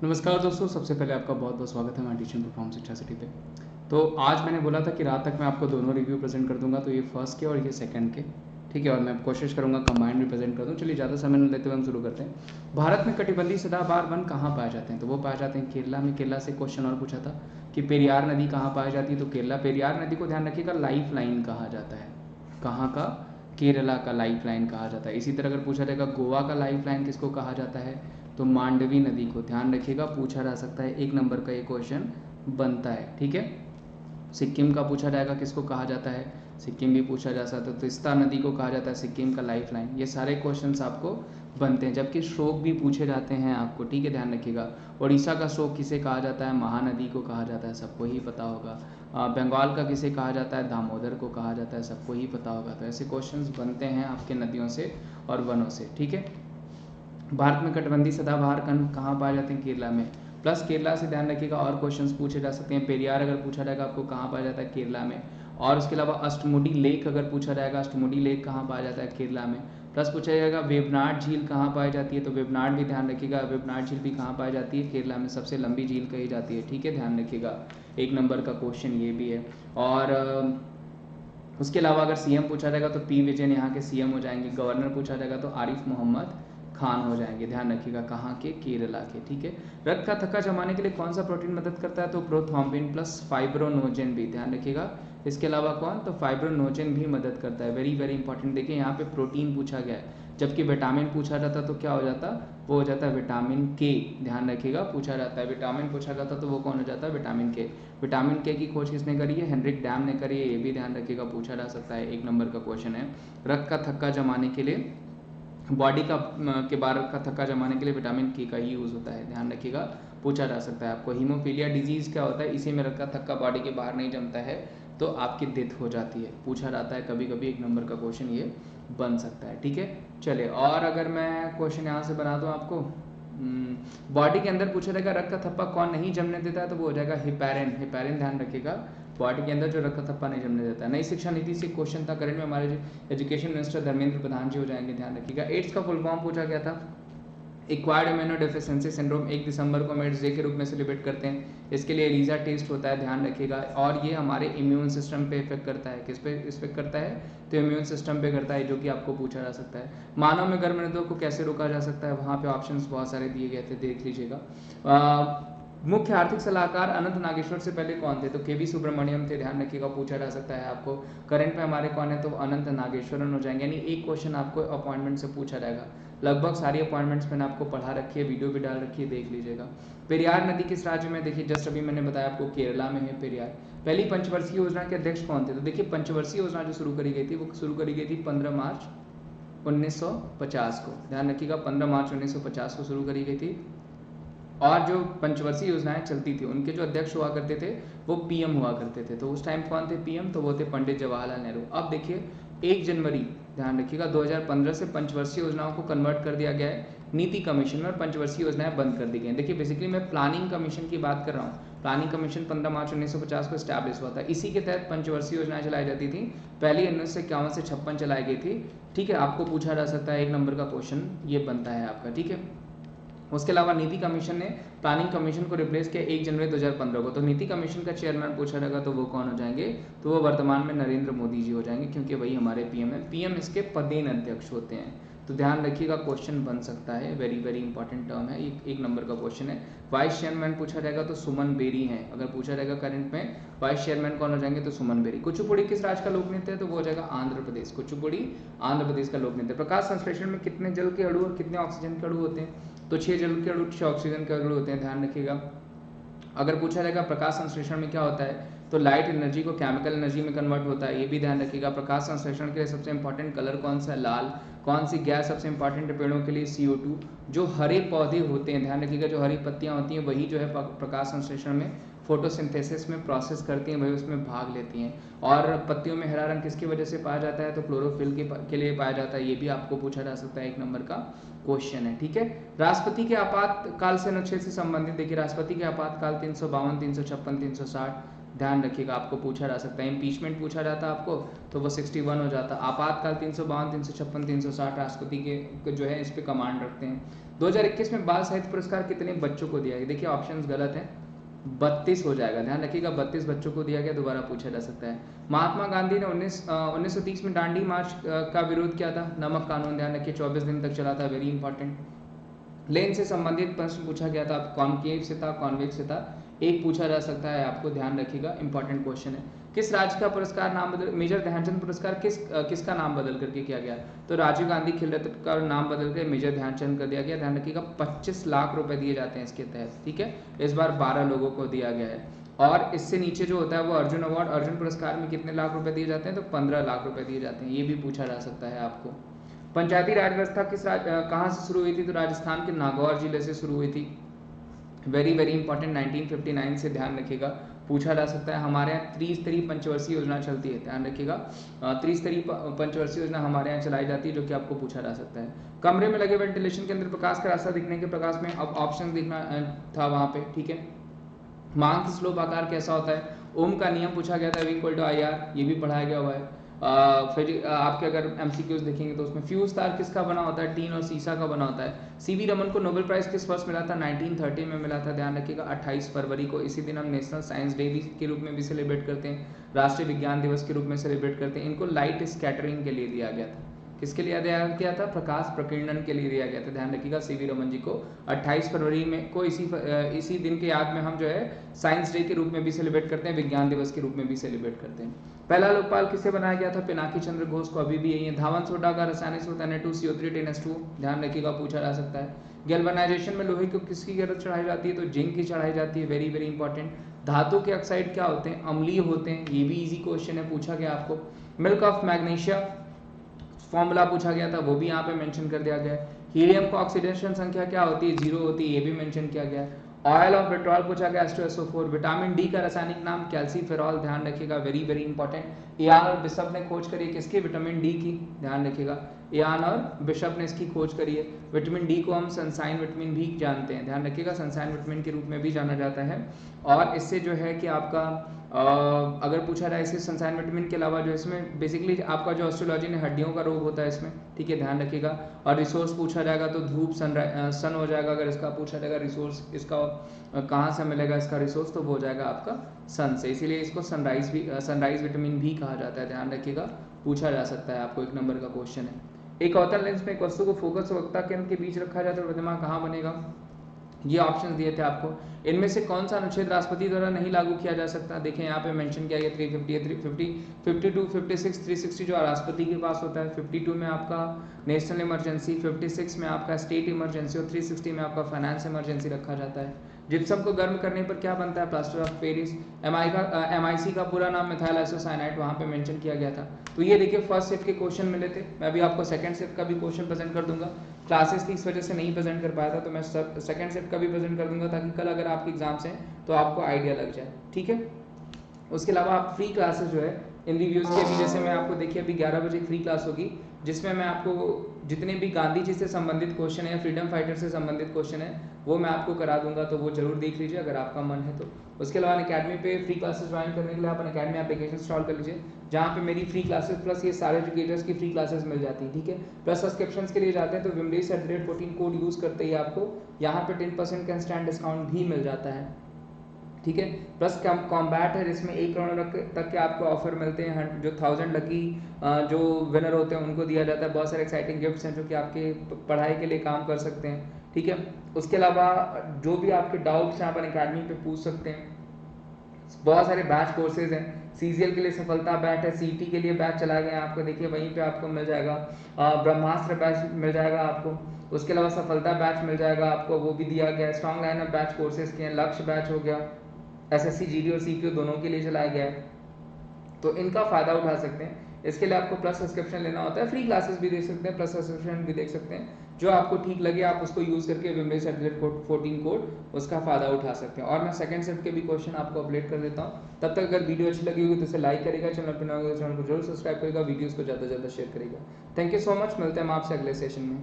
नमस्कार दोस्तों, सबसे पहले आपका बहुत बहुत स्वागत है हमारे टीचिंग परफॉर्म शिक्षा सिटी पे। तो आज मैंने बोला था कि रात तक मैं आपको दोनों रिव्यू प्रेजेंट कर दूंगा, तो ये फर्स्ट के और ये सेकंड के, ठीक है। और मैं कोशिश करूंगा कंबाइंड भी प्रेजेंट कर दूं। चलिए ज़्यादा समय न लेते हुए हम शुरू करते हैं। भारत में कटिबंधीय सदाबहार वन कहाँ पाए जाते हैं? तो वो पाए जाते हैं केरला में। केरला से क्वेश्चन और पूछा था कि पेरियार नदी कहाँ पाई जाती है, तो केरला। पेरियार नदी को ध्यान रखिएगा लाइफ लाइन कहा जाता है। कहाँ का? केरला का लाइफ लाइन कहा जाता है। इसी तरह अगर पूछा जाएगा गोवा का लाइफ लाइन किसको कहा जाता है, तो मांडवी नदी को। ध्यान रखिएगा, पूछा जा सकता है, 1 नंबर का ये क्वेश्चन बनता है, ठीक है। सिक्किम का पूछा जाएगा किसको कहा जाता है, सिक्किम भी पूछा जा सकता है, तो तिस्ता नदी को कहा जाता है सिक्किम का लाइफ लाइन। ये सारे क्वेश्चंस आपको बनते हैं, जबकि श्लोक भी पूछे जाते हैं आपको, ठीक है, ध्यान रखिएगा। उड़ीसा का श्लोक किसे कहा जाता है? महानदी को कहा जाता है, सबको ही पता होगा। बंगाल का किसे कहा जाता है? दामोदर को कहा जाता है, सबको ही पता होगा। तो ऐसे क्वेश्चंस बनते हैं आपके नदियों से और वनों से, ठीक है। भारत में कटबंधी सदाबहार वन कहाँ पाए जाते हैं? केरला में। प्लस केरला से ध्यान रखिएगा और क्वेश्चंस पूछे जा सकते हैं। पेरियार अगर पूछा जाएगा आपको कहाँ पाया जाता है? केरला में। और उसके अलावा अष्टमुडी लेक अगर पूछा जाएगा, अष्टमुडी लेक कहाँ पाया जाता है? केरला में। प्लस पूछा जाएगा वेबनाड झील कहाँ पाई जाती है, तो वेबनाड भी ध्यान रखिएगा, वेबनाड झील भी कहाँ पाई जाती है? केरला में। सबसे लंबी झील कही जाती है, ठीक है, ध्यान रखिएगा। 1 नंबर का क्वेश्चन ये भी है। और उसके अलावा अगर सीएम पूछा जाएगा तो पी विजयन यहाँ के सीएम हो जाएंगे। गवर्नर पूछा जाएगा तो आरिफ मोहम्मद खान हो जाएंगे। ध्यान रखिएगा, कहाँ के? केरला के, ठीक है। रक्त का थक्का जमाने के लिए कौन सा प्रोटीन मदद करता है? तो प्रोथ्रोम्बिन प्लस फाइब्रोनोजेन भी, ध्यान रखिएगा। इसके अलावा कौन? तो फाइब्रोनोजेन भी मदद करता है। Very very important. देखिए यहाँ पे प्रोटीन पूछा गया है, जबकि विटामिन पूछा जाता तो क्या हो जाता? वो हो जाता है विटामिन के। ध्यान रखिएगा, पूछा जाता है विटामिन पूछा जाता तो वो कौन हो जाता है? विटामिन के। विटामिन के की खोज किसने करी है? हेनरिक डैम ने करी है, ये भी ध्यान रखिएगा, पूछा जा सकता है। 1 नंबर का क्वेश्चन है। रक्त का थक्का जमाने के लिए, बॉडी का के बाहर का थक्का जमाने के लिए विटामिन के का ही यूज़ होता है, ध्यान रखिएगा, पूछा जा सकता है आपको। हीमोफीलिया डिजीज़ क्या होता है? इसी में रक्त का थक्का बॉडी के बाहर नहीं जमता है तो आपकी डेथ हो जाती है, पूछा जाता है कभी कभी। 1 नंबर का क्वेश्चन ये बन सकता है, ठीक है। चलिए, और अगर मैं क्वेश्चन यहाँ से बना दूँ आपको, बॉडी के अंदर पूछा जाएगा रक्त का थप्पा कौन नहीं जमने देता है, तो वो हो जाएगा हिपैरिन। हिपैरिन ध्यान रखिएगा, बॉडी के अंदर जो रक्त का थप्पा नहीं जमने देता है। नई शिक्षा नीति से क्वेश्चन था करंट में, हमारे एजुकेशन मिनिस्टर धर्मेंद्र प्रधान जी हो जाएंगे, ध्यान रखिएगा। एड्स का फुल फॉर्म पूछा गया था, एक्वायर्ड इम्यूनो डेफिशिएंसी सिंड्रोम। 1 दिसंबर को हम एड्स डे के रूप में सेलिब्रेट करते हैं। इसके लिए एलिजा टेस्ट होता है, ध्यान रखिएगा। और ये हमारे इम्यून सिस्टम पे इफेक्ट करता है, किस पे इफेक्ट करता है? तो इम्यून सिस्टम पे करता है, जो कि आपको पूछा जा सकता है। मानव में गर्भ निरोधक को कैसे रोका जा सकता है? वहाँ पे ऑप्शंस बहुत सारे दिए गए थे, देख लीजिएगा। मुख्य आर्थिक सलाहकार अनंत नागेश्वर से पहले कौन थे? तो केवी सुब्रमण्यम थे, ध्यान रखिएगा, पूछा जा सकता है आपको। करंट में हमारे कौन है? तो अनंत नागेश्वरन हो जाएंगे। यानी एक क्वेश्चन आपको अपॉइंटमेंट से पूछा जाएगा। लगभग सारी अपॉइंटमेंट्स मैंने आपको पढ़ा रखी है, वीडियो भी डाल रखी है, देख लीजिएगा। पेरियार नदी किस राज्य में? देखिए जस्ट अभी मैंने बताया आपको, केरला में है पेरियार। पहली पंचवर्षीय योजना के अध्यक्ष कौन थे? तो देखिए पंचवर्षीय योजना जो शुरू करी गई थी, वो शुरू करी गई थी 15 मार्च 1950 को, ध्यान रखिएगा, 15 मार्च 1950 को शुरू करी गई थी। और जो पंचवर्षीय योजनाएं चलती थी, उनके जो अध्यक्ष हुआ करते थे वो पीएम हुआ करते थे। तो उस टाइम कौन थे पीएम? तो वो थे पंडित जवाहरलाल नेहरू। अब देखिए 1 जनवरी, ध्यान रखिएगा, 2015 से पंचवर्षीय योजनाओं को कन्वर्ट कर दिया गया है नीति कमीशन में, और पंचवर्षीय योजनाएं बंद कर दी गई हैं। देखिए बेसिकली मैं प्लानिंग कमीशन की बात कर रहा हूँ। प्लानिंग कमीशन 15 मार्च 1950 को स्टैब्लिश हुआ था, इसी के तहत पंचवर्षीय योजनाएं चलाई जाती थी। पहली 1951 से 56 चलाई गई थी, ठीक है। आपको पूछा जा सकता है, 1 नंबर का क्वेश्चन ये बनता है आपका, ठीक है। उसके अलावा नीति कमीशन ने प्लानिंग कमीशन को रिप्लेस किया 1 जनवरी 2015 को। तो नीति कमीशन का चेयरमैन पूछा जाएगा तो वो कौन हो जाएंगे? तो वो वर्तमान में नरेंद्र मोदी जी हो जाएंगे, क्योंकि वही हमारे पीएम है। पीएम इसके पदेन अध्यक्ष होते हैं। तो ध्यान रखिएगा, क्वेश्चन बन सकता है, वेरी वेरी इंपॉर्टेंट टर्म है, 1 नंबर का क्वेश्चन है। वाइस चेयरमैन पूछा जाएगा तो सुमन बेरी हैं। अगर पूछा जाएगा करंट में वाइस चेयरमैन कौन हो जाएंगे, तो सुमन बेरी। कुचिपुड़ी किस राज्य का लोक नृत्य है? तो वो हो जाएगा आंध्र प्रदेश। कुचिपुड़ी आंध्र प्रदेश का लोक नृत्य। प्रकाश संश्लेषण में कितने जल के अणु और कितने ऑक्सीजन के अणु होते हैं? तो 6 जल के अणु, 6 ऑक्सीजन के अणु होते हैं, ध्यान रखिएगा। अगर पूछा जाएगा प्रकाश संश्लेषण में क्या होता है, तो लाइट एनर्जी को केमिकल एनर्जी में कन्वर्ट होता है, ये भी ध्यान रखिएगा। प्रकाश संश्लेषण के लिए सबसे इंपॉर्टेंट कलर कौन सा है? लाल। कौन सी गैस सबसे इंपॉर्टेंट है पेड़ों के लिए? CO2। जो हरे पौधे होते हैं, ध्यान रखिएगा, जो हरी पत्तियां होती हैं वही जो है प्रकाश संश्लेषण में फोटोसिंथेसिस में प्रोसेस करती हैं, वही उसमें भाग लेती हैं। और पत्तियों में हरा रंग किसकी वजह से पाया जाता है? तो क्लोरोफिल के लिए पाया जाता है, ये भी आपको पूछा जा सकता है, 1 नंबर का क्वेश्चन है, ठीक है। राष्ट्रपति के आपातकाल से अनुच्छेद से संबंधित, देखिए राष्ट्रपति के आपातकाल 352, 356, 360, ध्यान रखिएगा, आपको पूछा जा सकता है। इम्पीचमेंट पूछा जाता है आपको तो वो 61 हो जाता। आपातकाल 352, 356, 360 राष्ट्रपति के जो है इस पे कमांड रखते हैं। 2021 में बाल साहित्य पुरस्कार कितने बच्चों को दिया गया? देखिए ऑप्शंस गलत हैं, 32 हो जाएगा, ध्यान रखिएगा, 32 बच्चों को दिया गया, दोबारा पूछा जा सकता है। महात्मा गांधी ने 1930 में दांडी मार्च का विरोध किया था, नमक कानून, ध्यान रखिए 24 दिन तक चला था, वेरी इंपॉर्टेंट। लेन से संबंधित प्रश्न पूछा गया था, कॉन्केव से था, कॉन्वेक्स से था, एक पूछा जा सकता है, आपको ध्यान रखिएगा, इंपॉर्टेंट क्वेश्चन है। किस राज्य का पुरस्कार नाम बदल, मेजर ध्यानचंद पुरस्कार किसका नाम बदल करके किया गया? तो राजीव गांधी खेल रत्न का नाम बदल कर मेजर ध्यानचंद कर दिया गया, ध्यान रखिएगा। 25 लाख रुपए दिए जाते हैं इसके तहत, ठीक है, इस बार 12 लोगों को दिया गया है। और इससे नीचे जो होता है वो अर्जुन अवार्ड, अर्जुन पुरस्कार में कितने लाख रुपए दिए जाते हैं? तो 15 लाख रुपए दिए जाते हैं, ये भी पूछा जा सकता है आपको। पंचायती राज व्यवस्था कहाँ से शुरू हुई थी? तो राजस्थान के नागौर जिले से शुरू हुई थी, वेरी वेरी इंपॉर्टेंट, 1959 से, ध्यान रखिएगा, पूछा जा सकता है। हमारे यहाँ त्रिस्तरीय पंचवर्षीय योजना चलती है, ध्यान रखिएगा, त्रिस्तरीय पंचवर्षीय योजना हमारे यहाँ चलाई जाती है, जो कि आपको पूछा जा सकता है। कमरे में लगे वेंटिलेशन के अंदर प्रकाश का रास्ता दिखने के प्रकाश में, अब ऑप्शन दिखना था वहां पे, ठीक है। मांग स्लोप आकार कैसा होता है? ओम का नियम पूछा गया था, V=IR, ये भी पढ़ाया गया हुआ है। फिर आपके अगर एमसीक्यूज देखेंगे तो उसमें फ्यूज तार किसका बना होता है? टीन और सीसा का बना होता है। सीवी रमन को नोबेल प्राइज किस वर्ष मिला था? 1930 में मिला था, ध्यान रखिएगा, 28 फरवरी को। इसी दिन हम नेशनल साइंस डे के रूप में भी सेलिब्रेट करते हैं, राष्ट्रीय विज्ञान दिवस के रूप में सेलिब्रेट करते हैं। इनको लाइट स्कैटरिंग के लिए दिया गया था, किसके लिए दिया गया था? प्रकाश प्रकीर्णन के लिए दिया गया था, ध्यान रखिएगा, सीवी रमन जी को 28 फरवरी में को इसी दिन के याद में हम जो है साइंस डे के रूप में भी सेलिब्रेट करते हैं, विज्ञान दिवस के रूप में भी सेलिब्रेट करते हैं। पहला लोकपाल किसे बनाया गया था? पिनाकी चंद्र घोष को, अभी भी यही है। धावन सोडा का रासायनिक सूत्र Na2CO3 10S2, ध्यान रखिएगा, पूछा जा सकता है। गैल्वेनाइजेशन में लोहे को किसकी जरूरत चढ़ाई जाती है? तो जिंक की चढ़ाई जाती है, वेरी वेरी इंपॉर्टेंट। धातु के ऑक्साइड क्या होते हैं? अम्लीय होते हैं, ये भी इजी क्वेश्चन है, पूछा गया आपको। मिल्क ऑफ मैग्नीशिया फॉर्मूला पूछा गया था, वो भी यहाँ पे मेंशन कर दिया गया है। हीलियम का ऑक्सीडेशन संख्या क्या होती है? 0 होती है, ये भी मेंशन किया गया है। ऑयल ऑफ विट्रॉल पूछा गया, H2SO4। विटामिन डी का रासायनिक नाम कैल्सीफेरॉल, ध्यान रखिएगा, वेरी वेरी इंपॉर्टेंट। इयान और बिशप ने खोज करी है किसकी? विटामिन डी की, ध्यान रखिएगा, इयान और बिशप ने इसकी खोज करी है। विटामिन डी को हम सनसाइन विटामिन भी जानते हैं, ध्यान रखिएगा, सनसाइन विटामिन के रूप में भी जाना जाता है। और इससे जो है कि आपका अगर पूछा जाए इससे सनसाइन विटामिन के अलावा जो इसमें बेसिकली आपका जो ऑस्ट्रोलॉजी ने हड्डियों का रोग होता है इसमें, ठीक है, ध्यान रखिएगा। और रिसोर्स पूछा जाएगा तो धूप, सन हो जाएगा। अगर इसका पूछा जाएगा रिसोर्स इसका कहाँ से मिलेगा इसका रिसोर्स, तो वो हो जाएगा आपका सन से, इसीलिए इसको सनराइज विटामिन भी कहा जाता है, ध्यान रखिएगा, पूछा जा सकता है आपको, 1 नंबर का क्वेश्चन है। एक अवतल लेंस में एक वस्तु को फोकस और वक्ता केंद्र के बीच रखा जाए तो प्रतिमा कहाँ बनेगा? ये ऑप्शन दिए थे आपको। इनमें से कौन सा अनुच्छेद राष्ट्रपति द्वारा नहीं लागू किया जा सकता? देखें यहाँ पे मेंशन किया गया 350, 350, 52, 56, 360 जो राष्ट्रपति के पास होता है। 52 में आपका नेशनल इमरजेंसी, 56 में आपका स्टेट इमरजेंसी और 360 में आपका फाइनेंस इमरजेंसी रखा जाता है। जिप्सम को गर्म करने पर क्या बनता है? Plaster of Paris. MIC का पूरा नाम मिथाइल आइसोसाइनाइड वहाँ पे मेंशन किया गया था। तो ये देखिए फर्स्ट शिफ्ट के क्वेश्चन मिले थे, मैं अभी आपको सेकंड शिफ्ट का भी क्वेश्चन प्रेजेंट कर दूंगा। क्लासेस थी इस वजह से नहीं प्रेजेंट कर पाया था, तो मैं सेकंड शिफ्ट का भी प्रेजेंट कर दूंगा ताकि कल अगर आपके एग्जाम्स हैं तो आपको आइडिया लग जाए, ठीक है। उसके अलावा आप फ्री क्लासेस जो है इन रिव्यूज़ के भी, जैसे मैं आपको देखिए अभी 11 बजे फ्री क्लास होगी जिसमें मैं आपको जितने भी गांधी जी से संबंधित क्वेश्चन है या फ्रीडम फाइटर से संबंधित क्वेश्चन है वो मैं आपको करा दूंगा, तो वो जरूर देख लीजिए अगर आपका मन है तो। उसके अलावा अकेडमी पे फ्री क्लासेस ज्वाइन करने के लिए आप अकेडमी एप्लीकेशन इंस्टॉल कर लीजिए, जहाँ पे मेरी फ्री क्लासेस प्लस ये सारे एजुकेटर्स की फ्री क्लासेस मिल जाती है, ठीक है। प्लस सब्सक्रिप्शन के लिए जाते हैं तो Vimdesh@14 कोड यूज़ करते ही आपको यहाँ पे 10% का इंस्टेंट डिस्काउंट भी मिल जाता है, ठीक है। प्लस कॉम्बैट है जिसमें 1 करोड़ तक के आपको ऑफर मिलते हैं, जो 1000 लकी जो विनर होते हैं उनको दिया जाता है। बहुत सारे एक्साइटिंग गिफ्ट्स हैं जो कि आपके पढ़ाई के लिए काम कर सकते हैं, ठीक है। उसके अलावा जो भी आपके डाउट्स हैं आप अकेडमी पे पूछ सकते हैं। बहुत सारे बैच कोर्सेज हैं, CGL के लिए सफलता बैच है, CT के लिए बैच चला गया आपको, देखिए वहीं पे आपको मिल जाएगा। ब्रह्मास्त्र बैच मिल जाएगा आपको, उसके अलावा सफलता बैच मिल जाएगा आपको, वो भी दिया गया है। Strong line of batch courses के हैं, लक्ष्य बैच हो गया, SSC GD और CPO दोनों के लिए चलाया गया है, तो इनका फायदा उठा सकते हैं। इसके लिए आपको प्लस सब्सक्रिप्शन लेना होता है, फ्री क्लासेस भी देख सकते हैं, प्लस सब्सक्रिप्शन भी देख सकते हैं, जो आपको ठीक लगे आप उसको यूज़ करके Vimdesh@14 कोड उसका फायदा उठा सकते हैं। और मैं सेकंड शिफ्ट के भी क्वेश्चन आपको अपडेट कर देता हूँ। तब तक अगर वीडियो अच्छी लगी होगी तो इसे लाइक करेगा, चैनल पर नया होगा तो चैनल को जरूर सब्सक्राइब करेगा, वीडियोज़ को ज़्यादा से ज़्यादा शेयर करेगा। थैंक यू सो मच, मिलते हैं हम आपसे अगले सेशन में।